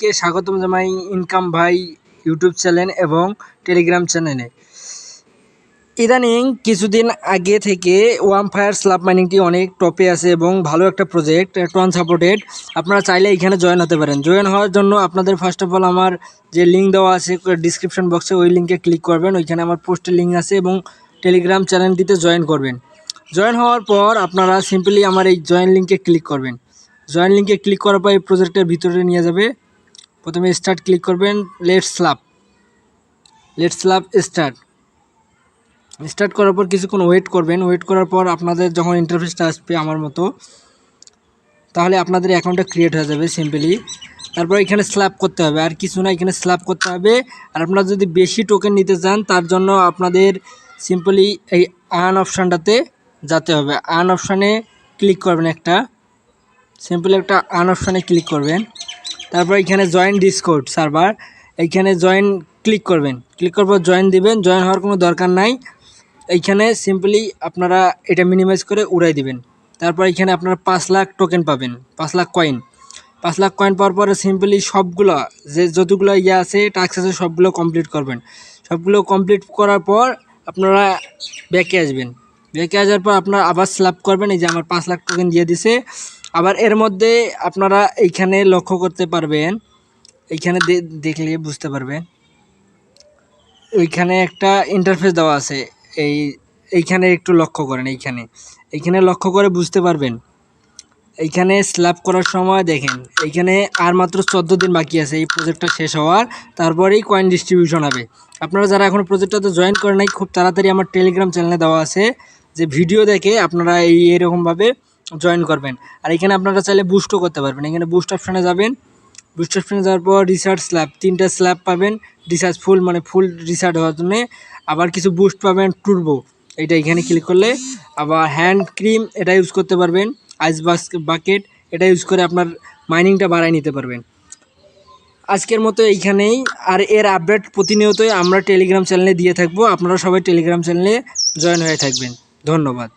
সবাইকে স্বাগতম জানাই ইনকাম ভাই ইউটিউব চ্যানেল এবং টেলিগ্রাম চ্যানেলে। ইদানিং কিছুদিন আগে থেকে ওয়ামফায়ার স্ল্যাব মাইনিংটি অনেক টপে আছে এবং ভালো একটা প্রজেক্ট, টন সাপোর্টেড। আপনারা চাইলে এখানে জয়েন হতে পারেন। জয়েন হওয়ার জন্য আপনাদের ফার্স্ট অফ অল আমার যে লিঙ্ক দেওয়া আছে ডিসক্রিপশন বক্সে, ওই লিঙ্কে ক্লিক করবেন। ওইখানে আমার পোস্টের লিঙ্ক আছে এবং টেলিগ্রাম চ্যানেলটিতে জয়েন করবেন। জয়েন হওয়ার পর আপনারা সিম্পলি আমার এই জয়েন লিঙ্কে ক্লিক করবেন। জয়েন লিঙ্কে ক্লিক করার পর এই প্রজেক্টের ভিতরে নিয়ে যাবে। প্রথমে স্টার্ট ক্লিক করবেন, লেটস স্ল্যাব স্টার্ট করার পর কিছুক্ষণ ওয়েট করবেন। ওয়েট করার পর আপনাদের যখন ইন্টারফেসটা আসবে আমার মতো, তাহলে আপনাদের অ্যাকাউন্টটা ক্রিয়েট হয়ে যাবে সিম্পলি। তারপর এখানে স্ল্যাব করতে হবে, আর কিছু না, এখানে স্ল্যাব করতে হবে। আর আপনারা যদি বেশি টোকেন নিতে চান তার জন্য আপনাদের সিম্পলি এই আর্ন অপশানটাতে যেতে হবে। আর্ন অপশানে ক্লিক করবেন, সিম্পলি একটা আর্ন অপশানে ক্লিক করবেন। তারপর এখানে জয়েন ডিসকর্ড সার্ভার, এইখানে জয়েন ক্লিক করবেন। ক্লিক করার পর জয়েন দিবেন। জয়েন হওয়ার কোনো দরকার নাই। এইখানে সিম্পলি আপনারা এটা মিনিমাইজ করে উড়াই দিবেন। তারপর এখানে আপনারা 5 লাখ টোকেন পাবেন, 5 লাখ কয়েন। 5 লাখ কয়েন পাওয়ার পরে সিম্পলি সবগুলো যতগুলো আছে টাস্ক আছে সবগুলো কমপ্লিট করবেন। সবগুলো কমপ্লিট করার পর আপনারা ব্যাকে আসবেন। ব্যাকে আসার পর আপনারা আবার স্ল্যাব করবেন। এই যে আমার 5 লাখ টোকেন দিয়ে দিছে। আবার এর মধ্যে আপনারা এইখানে লক্ষ্য করতে পারবেন, এইখানে দেখলে বুঝতে পারবেন, ওইখানে একটা ইন্টারফেস দেওয়া আছে। এইখানে একটু লক্ষ্য করেন, এইখানে লক্ষ্য করে বুঝতে পারবেন। এইখানে স্ল্যাব করার সময় দেখেন, এইখানে আর মাত্র 14 দিন বাকি আছে এই প্রজেক্টটা শেষ হওয়ার, তারপরেই কয়েন ডিস্ট্রিবিউশন হবে। আপনারা যারা এখন প্রজেক্টটাতে জয়েন করেন নাই, খুব তাড়াতাড়ি আমার টেলিগ্রাম চ্যানেলে দেওয়া আছে যে ভিডিও দেখে আপনারা এইরকমভাবে জয়েন করবেন। আর এখানে আপনারা চাইলে বুস্টও করতে পারবেন। এখানে বুস্ট অপশানে যাবেন। বুস্ট অপশানে যাওয়ার পর রিসার্চ স্ল্যাব, 3টা স্ল্যাব পাবেন। রিসার্চ ফুল মানে ফুল রিসার্চ হওয়ার জন্যে। আবার কিছু বুস্ট পাবেন টুরবো, এইটা এখানে ক্লিক করলে। আবার হ্যান্ড ক্রিম এটা ইউজ করতে পারবেন। আইস বাকেট এটা ইউজ করে আপনার মাইনিংটা বাড়ায় নিতে পারবেন। আজকের মতো এইখানেই। আর এর আপডেট প্রতিনিয়তই আমরা টেলিগ্রাম চ্যানেলে দিয়ে থাকবো। আপনারা সবাই টেলিগ্রাম চ্যানেলে জয়েন হয়ে থাকবেন। ধন্যবাদ।